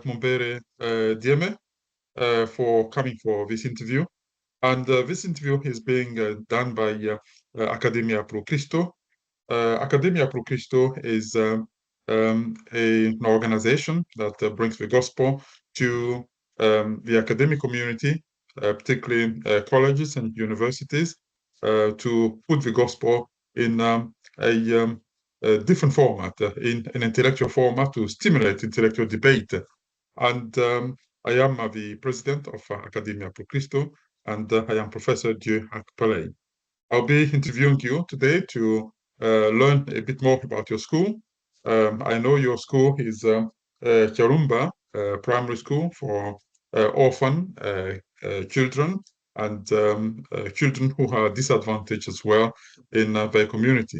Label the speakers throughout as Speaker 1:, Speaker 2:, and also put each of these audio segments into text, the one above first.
Speaker 1: Mumbere Dieme for coming for this interview. And this interview is being done by Academia Pro Christo. Academia Pro Christo is an organization that brings the gospel to the academic community, particularly colleges and universities, to put the gospel in a different format, in an intellectual format to stimulate intellectual debate. And I am the president of Academia Pro Christo, and I am Professor Hack-Polay. I'll be interviewing you today to learn a bit more about your school. I know your school is Kyrumba Primary School for orphan children and children who are disadvantaged as well in their community.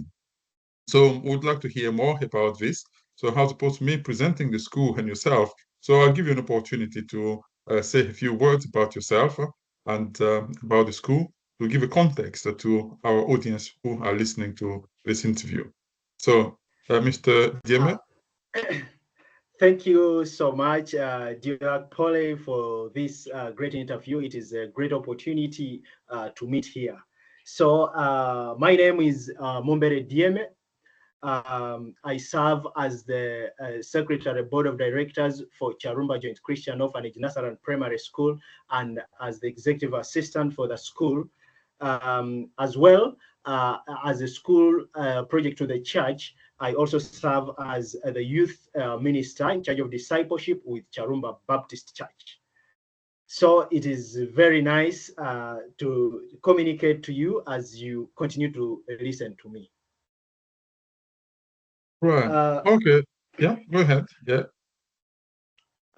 Speaker 1: So we'd like to hear more about this. So as opposed to me presenting the school and yourself, so I'll give you an opportunity to say a few words about yourself and about the school to give a context to our audience who are listening to this interview. So, Mr. Dieme.
Speaker 2: Thank you so much, dear Hack-Polay, for this great interview. It is a great opportunity to meet here. So my name is Mumbere Dieme. I serve as the Secretary Board of Directors for Kyrumba Joint Christian Orphanage Nursery Primary School and as the Executive Assistant for the school. As well as a school project to the church, I also serve as the youth minister in charge of discipleship with Kyrumba Baptist Church. So it is very nice to communicate to you as you continue to listen to me.
Speaker 1: Right. Okay. Yeah, go ahead. Yeah.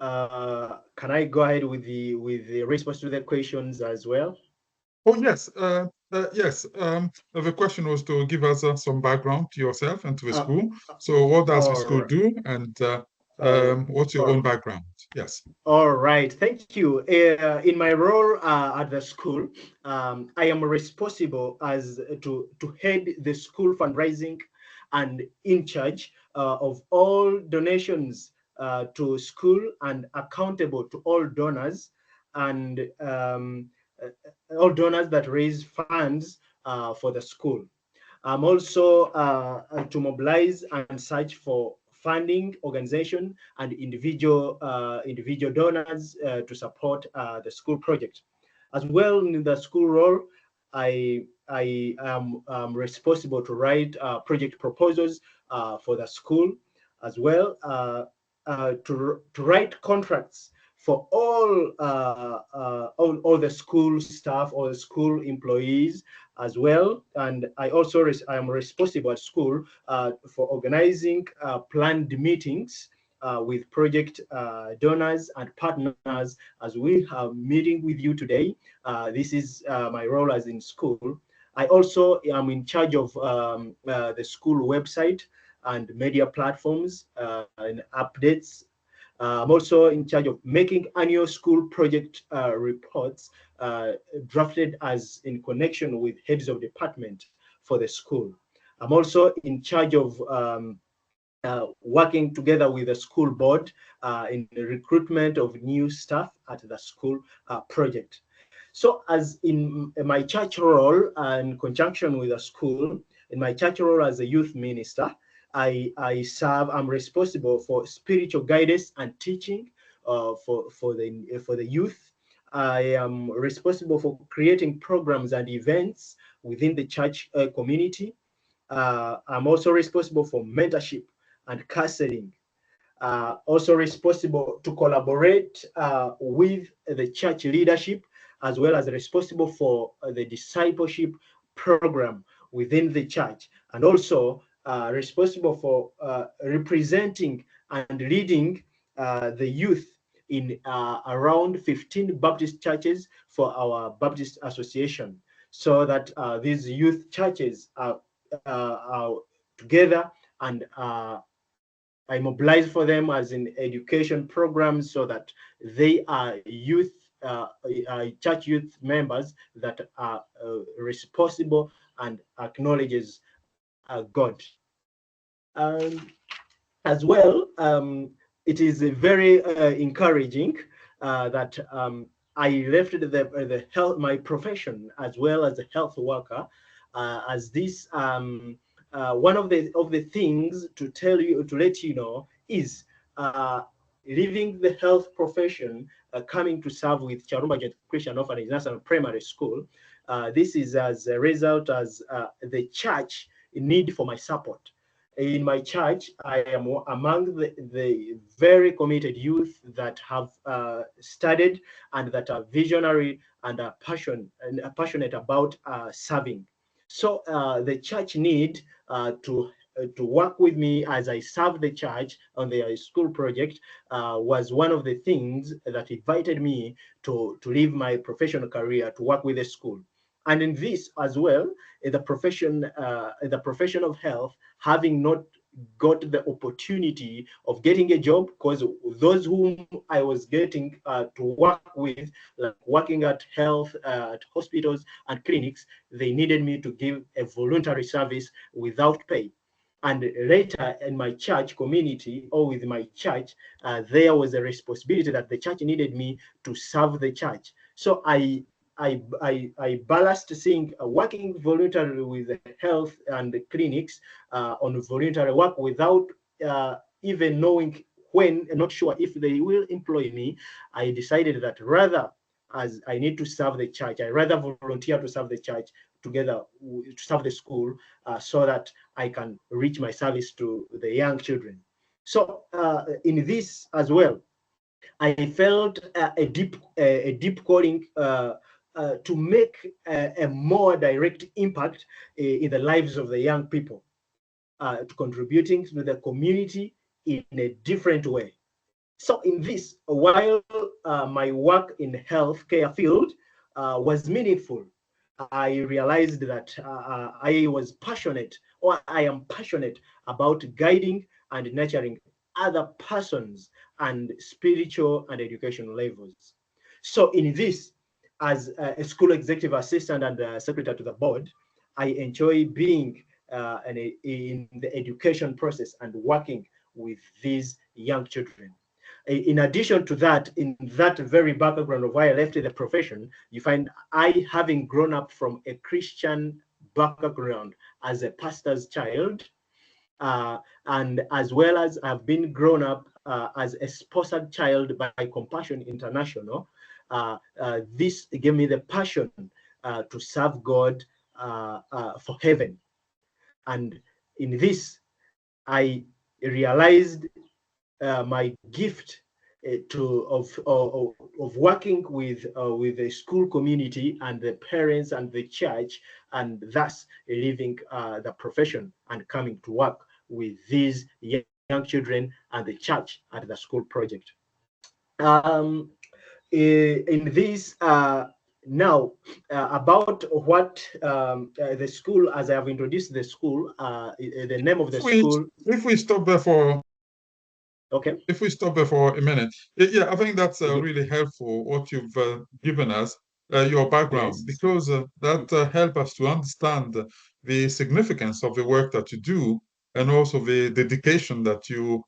Speaker 2: Can I go ahead with the response to the questions as well?
Speaker 1: Oh, yes. Yes. The question was to give us some background to yourself and to the school. So what does the school do and what's your own background? Yes.
Speaker 2: All right. Thank you. In my role at the school, I am responsible as to head the school fundraising and in charge of all donations to school and accountable to all donors and all donors that raise funds for the school. I'm also to mobilize and search for funding, organization, and individual donors to support the school project. As well, in the school role, I am responsible to write project proposals for the school, as well to write contracts for all the school staff, all the school employees as well. And I also I am responsible at school for organizing planned meetings with project donors and partners as we have meeting with you today. This is my role as in school. I also am in charge of the school website and media platforms and updates. I'm also in charge of making annual school project reports drafted as in connection with heads of department for the school. I'm also in charge of working together with the school board in the recruitment of new staff at the school project. So as in my church role in conjunction with the school, in my church role as a youth minister, I'm responsible for spiritual guidance and teaching for the youth. I am responsible for creating programs and events within the church community. I'm also responsible for mentorship and counseling. Also responsible to collaborate with the church leadership, as well as responsible for the discipleship program within the church, and also responsible for representing and leading the youth in around 15 Baptist churches for our Baptist Association, so that these youth churches are together, and I mobilize for them as in education programs so that they are youth, church youth members that are responsible and acknowledges God. As well, it is very encouraging that I left the health, my profession as well as a health worker, as this one of the things to tell you, to let you know, is uh, leaving the health profession, coming to serve with Kyrumba Joint Christian Orphanage National Primary School. This is as a result as the church need for my support. In my church, I am among the very committed youth that have studied and that are visionary and are passionate about serving. So the church need to work with me as I serve the church on the school project was one of the things that invited me to leave my professional career to work with the school. And in this as well, in the profession of health, having not got the opportunity of getting a job, because those whom I was getting to work with, like working at at hospitals and clinics, they needed me to give a voluntary service without pay. And later in my church community or with my church, there was a responsibility that the church needed me to serve the church. So I balanced seeing working voluntarily with the health and the clinics on voluntary work without even knowing when, not sure if they will employ me. I decided that rather, as I need to serve the church, I rather volunteer to serve the church together to serve the school so that I can reach my service to the young children. So in this as well, I felt a deep calling to make a more direct impact in the lives of the young people, to contributing to the community in a different way. So in this, while my work in healthcare field was meaningful, I realized that I was passionate, or I am passionate about guiding and nurturing other persons and spiritual and educational levels. So in this, as a school executive assistant and secretary to the board, I enjoy being in the education process and working with these young children. In addition to that, in that very background of why I left the profession, you find I, having grown up from a Christian background as a pastor's child, and as well as I've been grown up as a sponsored child by Compassion International, this gave me the passion to serve God for heaven. And in this, I realized my gift of working with the school community and the parents and the church, and thus leaving the profession and coming to work with these young children and the church at the school project. Um, in this now about what the school, as I have introduced the school, the name of the school.
Speaker 1: If we stop there for
Speaker 2: Okay.
Speaker 1: If we stop there for a minute, yeah, I think that's really helpful what you've given us, your background,
Speaker 2: Yes.
Speaker 1: because that helps us to understand the significance of the work that you do and also the dedication that you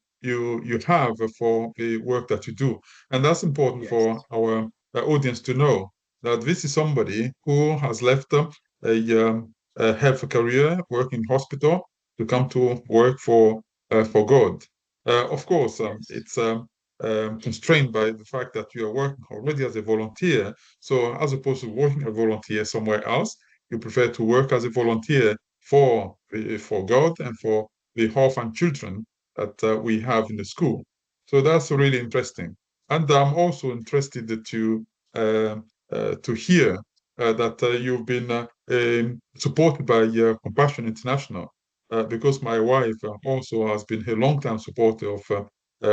Speaker 1: have for the work that you do. And that's important
Speaker 2: Yes.
Speaker 1: for our audience to know that this is somebody who has left a health career, working in hospital, to come to work for God. Of course,
Speaker 2: Yes.
Speaker 1: it's constrained by the fact that you are working already as a volunteer. So, as opposed to working as a volunteer somewhere else, you prefer to work as a volunteer for God and for the orphan children that we have in the school. So that's really interesting. And I'm also interested to hear that you've been supported by Compassion International, because my wife also has been a long-time supporter of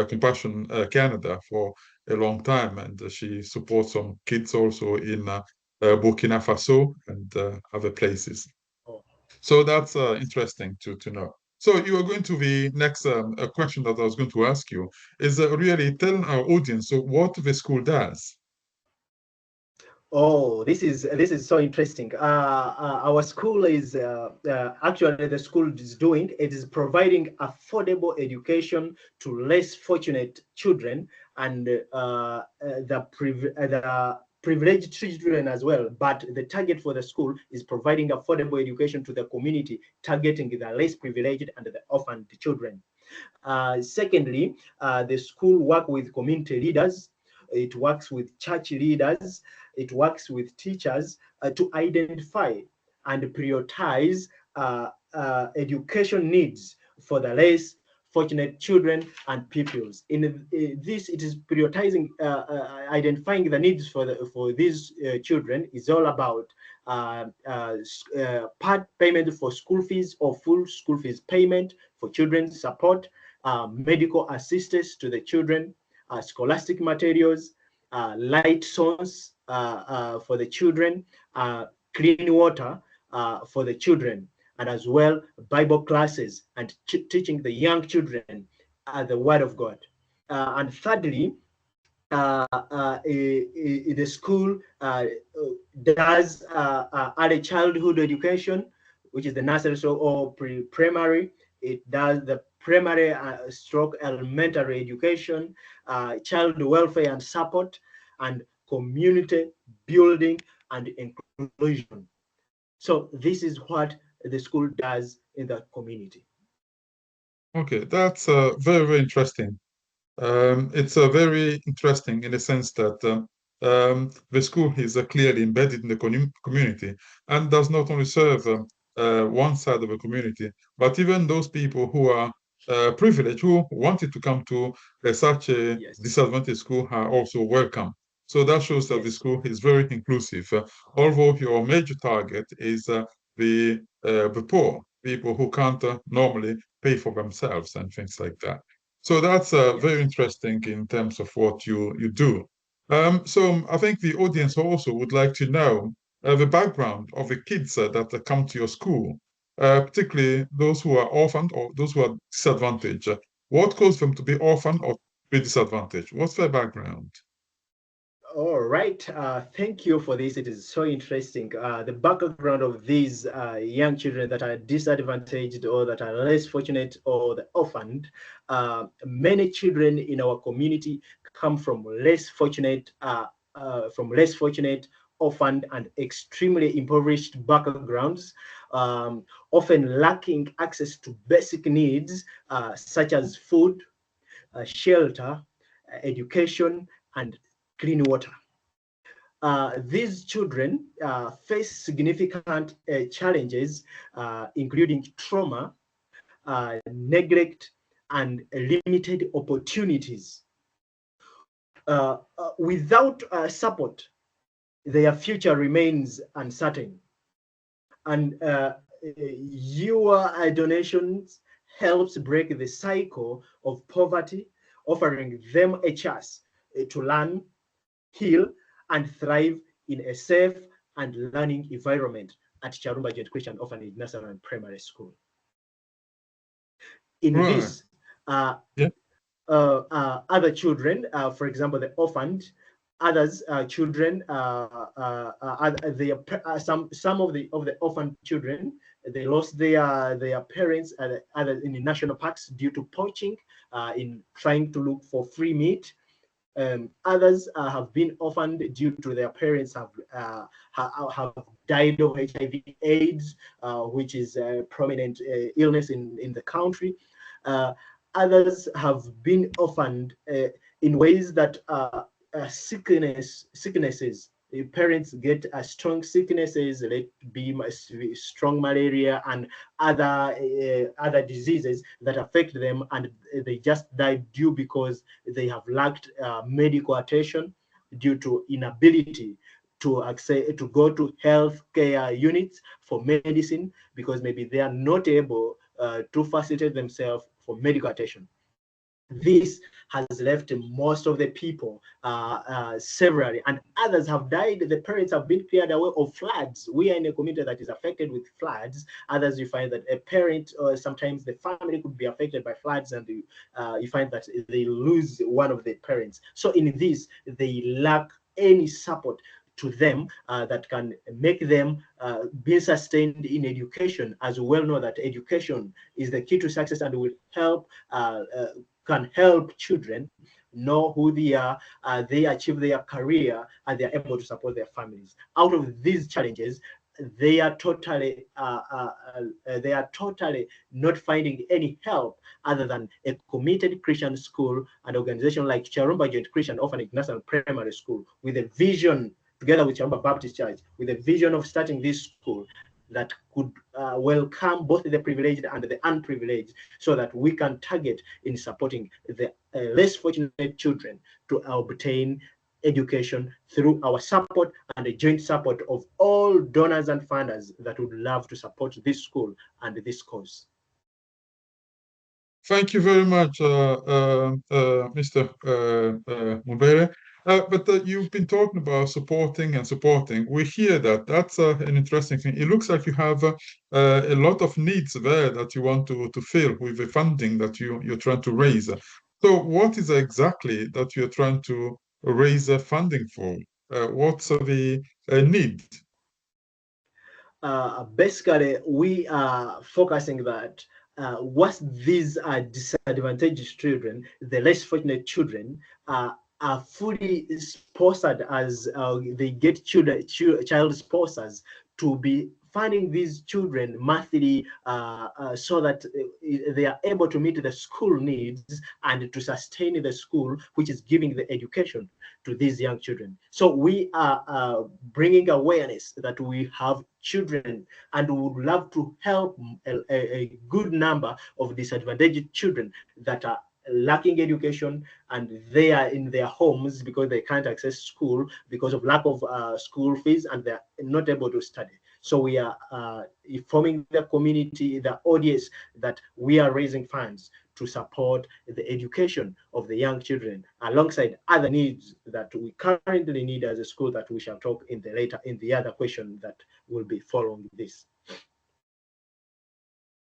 Speaker 1: Compassion Canada for a long time, and she supports some kids also in Burkina Faso and other places.
Speaker 2: Oh.
Speaker 1: So that's interesting to know. So you are going to the next question that I was going to ask you is really tell our audience what the school does.
Speaker 2: Oh, this is so interesting. Our school is actually the school is doing it is providing affordable education to less fortunate children and the privileged children as well. But the target for the school is providing affordable education to the community, targeting the less privileged and the orphaned children. Secondly, the school work with community leaders. It works with church leaders. It works with teachers to identify and prioritize education needs for the less fortunate children and pupils. In this, it is prioritizing, identifying the needs for these children is all about part payment for school fees or full school fees payment for children's support, medical assistance to the children, scholastic materials, light source for the children, clean water for the children, and as well Bible classes and teaching the young children the Word of God. And thirdly, the school does early childhood education, which is the nursery or pre-primary. It does the primary stroke elementary education, child welfare and support, and community building and inclusion. So this is what the school does in the community.
Speaker 1: Okay, that's very, very interesting. It's very interesting in the sense that the school is clearly embedded in the community and does not only serve one side of the community, but even those people who are privileged, who wanted to come to such a
Speaker 2: Yes.
Speaker 1: disadvantaged school, are also welcome. So that shows that the
Speaker 2: Yes.
Speaker 1: school is very inclusive, although your major target is the poor, people who can't normally pay for themselves and things like that. So that's very
Speaker 2: Yes.
Speaker 1: interesting in terms of what you do. So I think the audience also would like to know the background of the kids that come to your school, particularly those who are orphaned or those who are disadvantaged. What caused them to be orphaned or be disadvantaged? What's their background?
Speaker 2: All right. Thank you for this. It is so interesting. The background of these young children that are disadvantaged or that are less fortunate or the orphaned. Many children in our community come from less fortunate, orphaned, and extremely impoverished backgrounds, often lacking access to basic needs such as food, shelter, education, and clean water. These children face significant challenges, including trauma, neglect, and limited opportunities. Without support, their future remains uncertain. And your donations helps break the cycle of poverty, offering them a chance to learn, heal, and thrive in a safe and learning environment at Kyrumba Jet Christian Orphanage Nursery and Primary School. In
Speaker 1: Right.
Speaker 2: this,
Speaker 1: Yeah.
Speaker 2: other children, for example, the orphaned, others children, some of the orphaned children, they lost their parents other in the national parks due to poaching, in trying to look for free meat. Others have been orphaned due to their parents have died of HIV/AIDS, which is a prominent illness in the country. Uh, Others have been orphaned in ways that sicknesses. The parents get strong sicknesses, let be strong malaria and other diseases that affect them, and they just die due because they have lacked medical attention due to inability to access to go to health care units for medicine because maybe they are not able to facilitate themselves for medical attention. This has left most of the people severely, and others have died. The parents have been cleared away of floods. We are in a community that is affected with floods. Others, you find that a parent or sometimes the family could be affected by floods, and you find that they lose one of the parents. So in this, they lack any support to them that can make them be sustained in education, as we well know that education is the key to success and will help can help children know who they are, they achieve their career, and they are able to support their families. Out of these challenges, they are totally not finding any help other than a committed Christian school and organization like Kyrumba Joint Christian Orphanage National Primary School, with a vision, together with Kyrumba Baptist Church, with a vision of starting this school that could welcome both the privileged and the unprivileged, so that we can target in supporting the less fortunate children to obtain education through our support and the joint support of all donors and funders that would love to support this school and this cause.
Speaker 1: Thank you very much, Mr. Mubere. But you've been talking about supporting and supporting. We hear that. That's an interesting thing. It looks like you have a lot of needs there that you want to fill with the funding that you're trying to raise. So what is exactly that you're trying to raise funding for? What's the need?
Speaker 2: Basically, we are focusing that what these disadvantaged children, the less fortunate children, are fully sponsored as they get child sponsors to be funding these children monthly so that they are able to meet the school needs and to sustain the school, which is giving the education to these young children. So we are bringing awareness that we have children and would love to help a good number of disadvantaged children that are lacking education, and they are in their homes because they can't access school because of lack of school fees, and they're not able to study. So we are informing the community, the audience, that we are raising funds to support the education of the young children, alongside other needs that we currently need as a school that we shall talk in the other question that will be following this.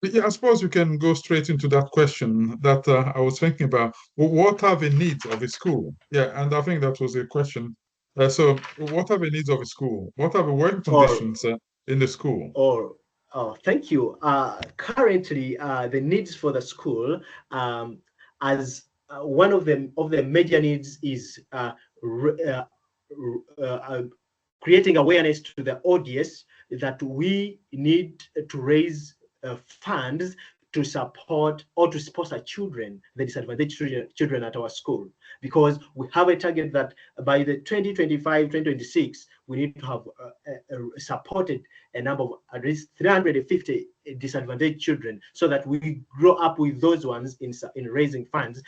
Speaker 1: Yeah, I suppose we can go straight into that question that I was thinking about. What are the needs of a school? Yeah, and I think that was a question. So, what are the needs of a school? What are the working conditions in the school?
Speaker 2: Thank you. Currently, the needs for the school, as one of the major needs is creating awareness to the audience that we need to raise funds to support or to sponsor children, the disadvantaged children at our school, because we have a target that by the 2025-2026, we need to have supported a number of at least 350 disadvantaged children, so that we grow up with those ones in raising funds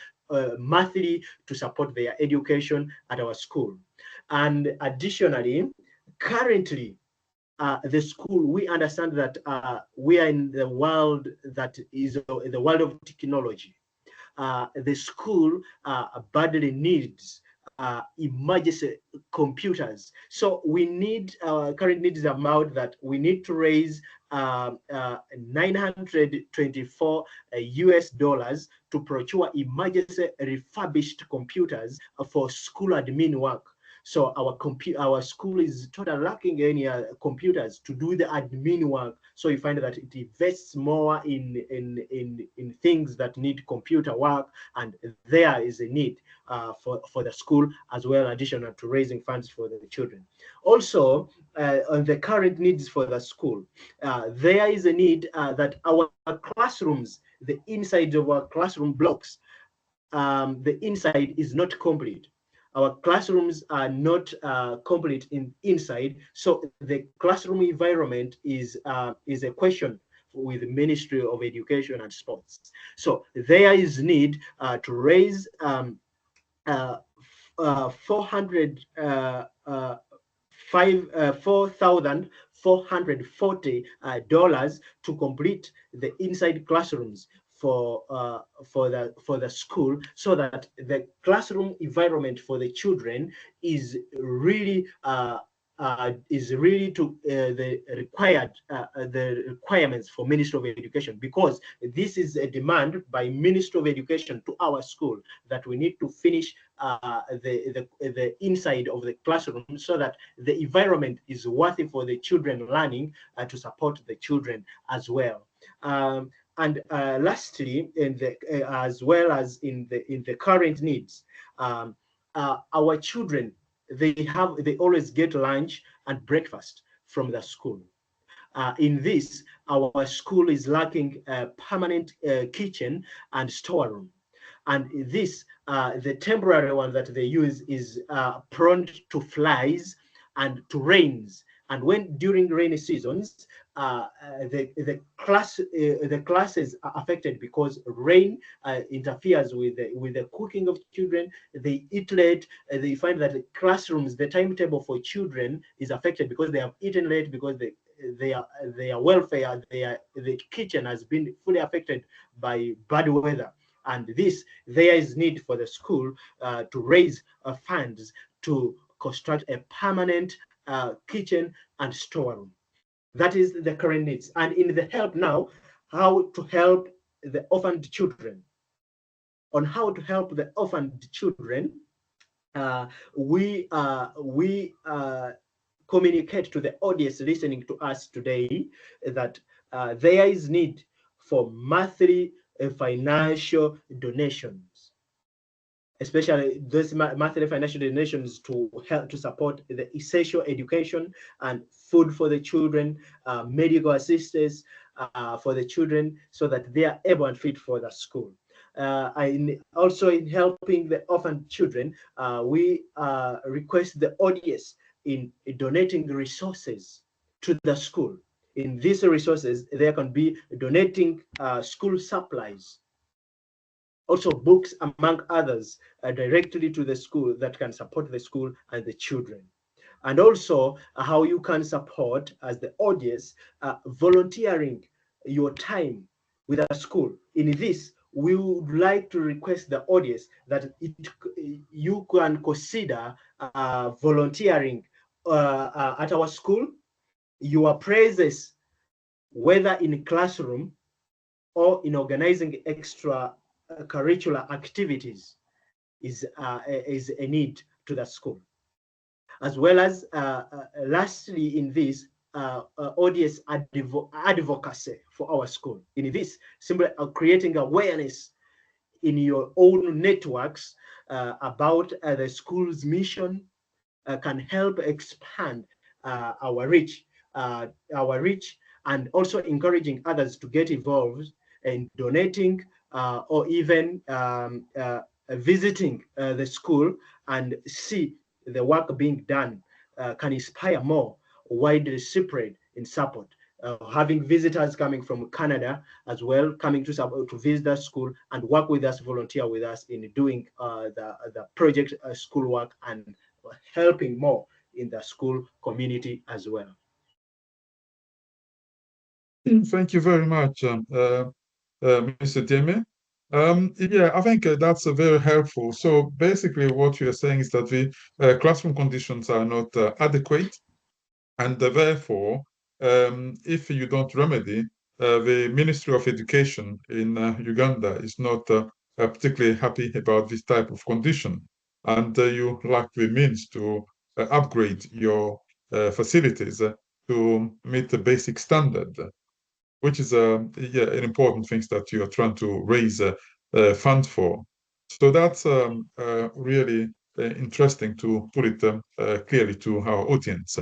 Speaker 2: monthly to support their education at our school. And additionally, currently, the school, we understand that we are in the world that is the world of technology. The school badly needs emergency computers. So we need, current needs amount that we need to raise 924 US dollars to procure emergency refurbished computers for school admin work. So our school is totally lacking any computers to do the admin work. So you find that it invests more in things that need computer work, and there is a need for the school as well, additional to raising funds for the children. Also, on the current needs for the school, there is a need that our classrooms, the inside of our classroom blocks, the inside is not complete. Our classrooms are not complete inside, so the classroom environment is a question with the Ministry of Education and Sports. So there is need to raise 4,440 dollars to complete the inside classrooms for the school, so that the classroom environment for the children is really is really to the requirements for Ministry of Education, because this is a demand by Ministry of Education to our school that we need to finish the inside of the classroom so that the environment is worthy for the children learning, to support the children as well. And lastly, in the as well as in the current needs, our children, they always get lunch and breakfast from the school. In this, our school is lacking a permanent kitchen and storeroom. And this, the temporary one that they use is prone to flies and to rains. And when during rainy seasons, the classes are affected because rain interferes with the cooking of children. They eat late. They find that the classrooms, the timetable for children is affected because they have eaten late, because their welfare, the kitchen has been fully affected by bad weather. And there is need for the school to raise funds to construct a permanent kitchen and storeroom. That is the current needs. And in the help now, how to help the orphaned children. On how to help the orphaned children, we communicate to the audience listening to us today that there is need for monthly financial donations, especially those monthly financial donations to help to support the essential education and food for the children, medical assistance for the children, so that they are able and fit for the school. Also in helping the orphan children, we request the audience in donating resources to the school. In these resources, there can be donating school supplies, also books, among others, directly to the school that can support the school and the children. And also how you can support, as the audience, volunteering your time with a school. In this, we would like to request the audience that you can consider volunteering at our school. Your presence, whether in classroom or in organizing extra curricular activities, is a need to the school. As well as lastly in this, audience advocacy for our school. In this, simply creating awareness in your own networks about the school's mission can help expand our reach, and also encouraging others to get involved in donating or even visiting the school and see the work being done can inspire more widely spread in support. Having visitors coming from Canada as well, coming to visit the school and work with us, volunteer with us in doing the project schoolwork and helping more in the school community as well.
Speaker 1: Thank you very much, Mr. Deme. Yeah, I think that's very helpful. So basically, what you're saying is that the classroom conditions are not adequate, and therefore, if you don't remedy, the Ministry of Education in Uganda is not particularly happy about this type of condition, and you lack the means to upgrade your facilities to meet the basic standard, which is yeah, an important thing that you are trying to raise funds for. So that's really interesting to put it clearly to our audience.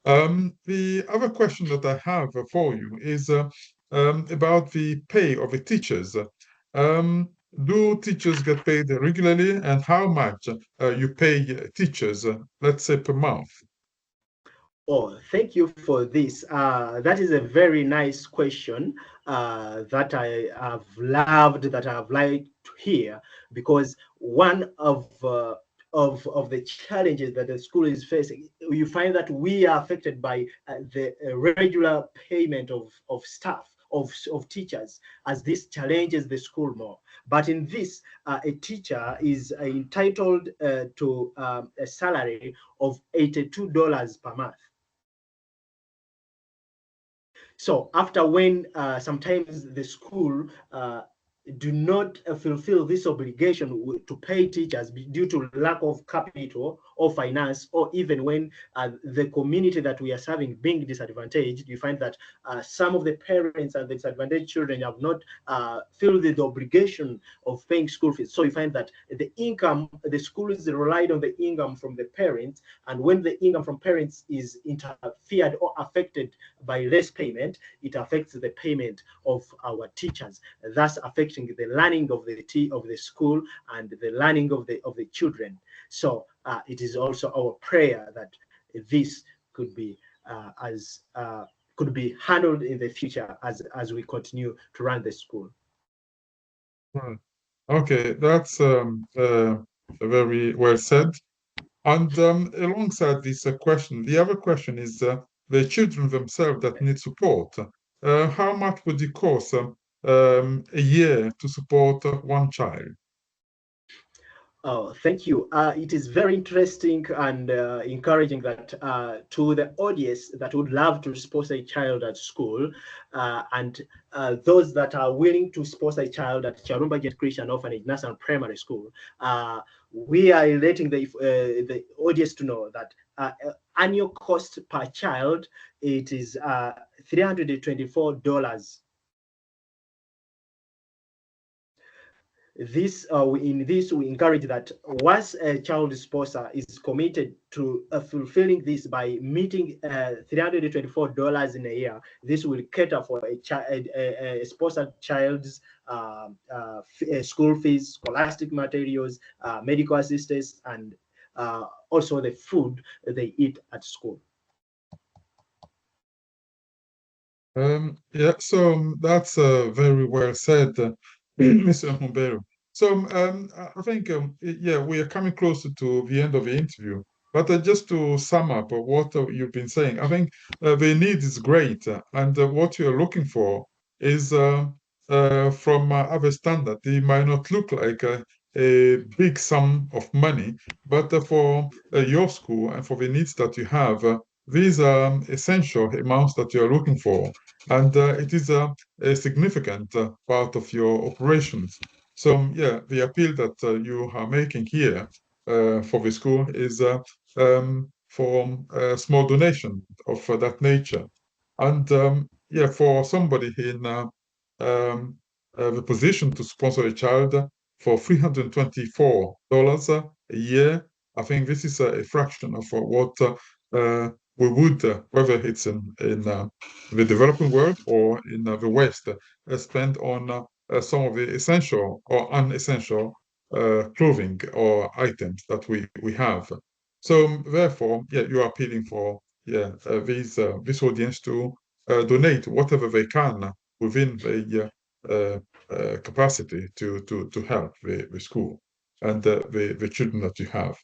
Speaker 1: The other question that I have for you is about the pay of the teachers. Do teachers get paid regularly, and how much you pay teachers, let's say, per month?
Speaker 2: Oh, thank you for this. That is a very nice question that I have loved, that I have liked to hear, because one of the challenges that the school is facing, you find that we are affected by the regular payment of staff of teachers, as this challenges the school more. But in this, a teacher is entitled to a salary of $82 per month. So after when sometimes the school do not fulfill this obligation to pay teachers due to lack of capital or finance, or even when the community that we are serving being disadvantaged, you find that some of the parents and the disadvantaged children have not filled the obligation of paying school fees. So you find that the income, the school is relied on the income from the parents, and when the income from parents is interfered or affected by less payment, it affects the payment of our teachers, thus affecting the learning of the school and the learning of the children. So it is also our prayer that this could be could be handled in the future as we continue to run the school.
Speaker 1: Right. Okay, that's very well said. And alongside this question, the other question is the children themselves that need support. How much would it cost a year to support one child?
Speaker 2: Oh, thank you. It is very interesting and encouraging that to the audience that would love to sponsor a child at school, and those that are willing to sponsor a child at Kyrumba Christian Orphanage National Primary School, we are letting the audience to know that annual cost per child, it is $324. This in this we encourage that once a child sponsor is committed to fulfilling this by meeting $324 in a year, this will cater for a sponsored child's school fees, scholastic materials, medical assistance, and also the food they eat at school.
Speaker 1: Yeah, so that's very well said, Mr. Humbero. So I think, yeah, we are coming closer to the end of the interview. But just to sum up what you've been saying, I think the need is great, and what you're looking for is from other standard. It might not look like a big sum of money, but for your school and for the needs that you have, these are essential amounts that you're looking for, and it is a significant part of your operations. So, yeah, the appeal that you are making here for the school is for a small donation of that nature. And yeah, for somebody in the position to sponsor a child for $324 a year, I think this is a fraction of what we would, whether it's in the developing world or in the West, spend on some of the essential or unessential clothing or items that we have. So therefore, yeah, you are appealing for this audience to donate whatever they can within the capacity to help the school and the children that you have.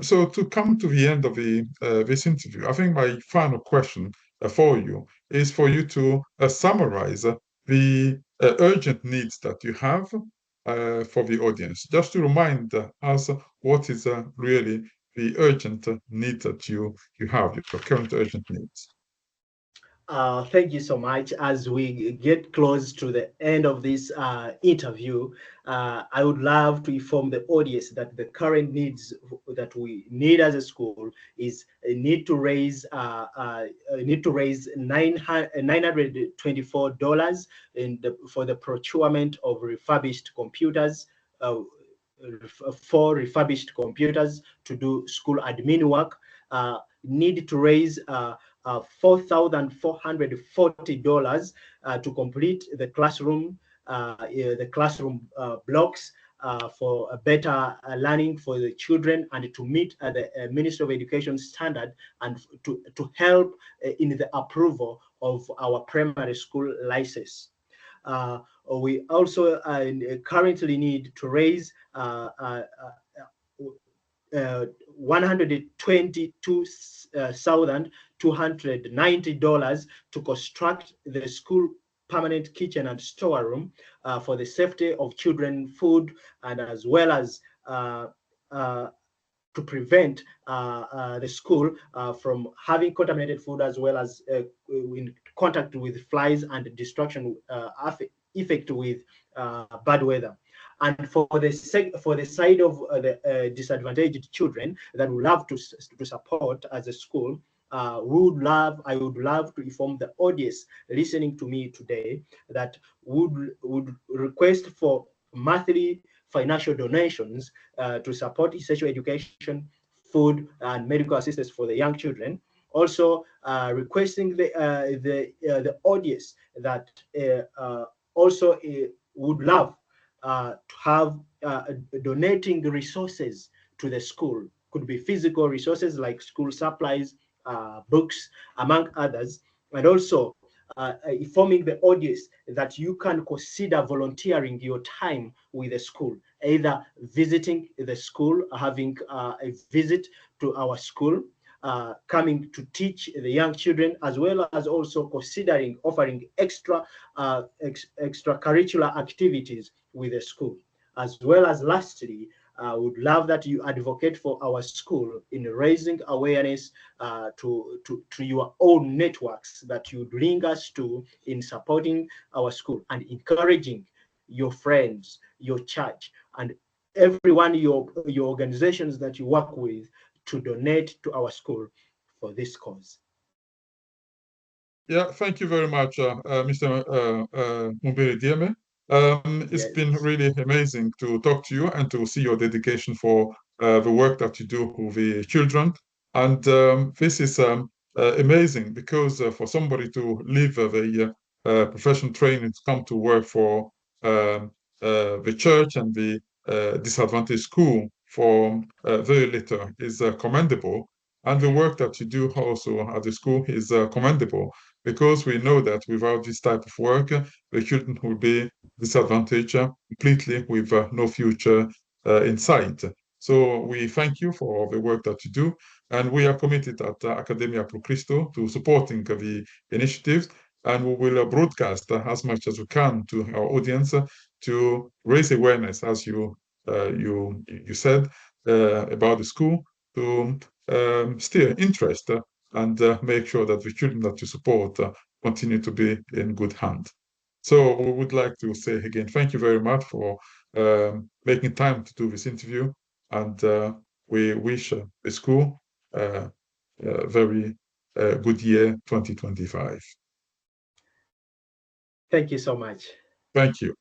Speaker 1: So to come to the end of this interview, I think my final question for you is for you to summarize the urgent needs that you have for the audience, just to remind us what is really the urgent need that you have, your current urgent needs.
Speaker 2: Thank you so much. As we get close to the end of this interview, I would love to inform the audience that the current needs that we need as a school is a need to raise $924 for the procurement of refurbished computers. For refurbished computers to do school admin work, need to raise $4,440 to complete the classroom blocks for a better learning for the children, and to meet the Ministry of Education standard, and to help in the approval of our primary school license. We also currently need to raise $122,290 to construct the school permanent kitchen and storeroom for the safety of children, food, and as well as to prevent the school from having contaminated food, as well as in contact with flies and destruction effect with bad weather. And for the side of the disadvantaged children that we love to support as a school, I would love to inform the audience listening to me today that would request for monthly financial donations to support essential education, food, and medical assistance for the young children. Also, requesting the audience that also would love to have donating resources to the school. Could be physical resources like school supplies, books, among others, and also informing the audience that you can consider volunteering your time with the school, either visiting the school, having a visit to our school, coming to teach the young children, as well as also considering offering extracurricular activities with the school. As well as lastly, I would love that you advocate for our school in raising awareness to your own networks that you bring us to in supporting our school and encouraging your friends, your church, and everyone, your organizations that you work with to donate to our school for this cause.
Speaker 1: Yeah, thank you very much, Mr. Mumbere Dieme. It's been
Speaker 2: Yes.
Speaker 1: really amazing to talk to you and to see your dedication for the work that you do with the children. And this is amazing because for somebody to leave the professional training to come to work for the church and the disadvantaged school for very little is commendable. And the work that you do also at the school is commendable, because we know that without this type of work, the children will be disadvantaged completely with no future in sight. So we thank you for the work that you do, and we are committed at Academia Pro Cristo to supporting the initiatives, and we will broadcast as much as we can to our audience to raise awareness, as you said, about the school, to steer interest and make sure that the children that you support continue to be in good hands. So we would like to say again, thank you very much for making time to do this interview, and we wish the school a very good year 2025.
Speaker 2: Thank you so much.
Speaker 1: Thank you.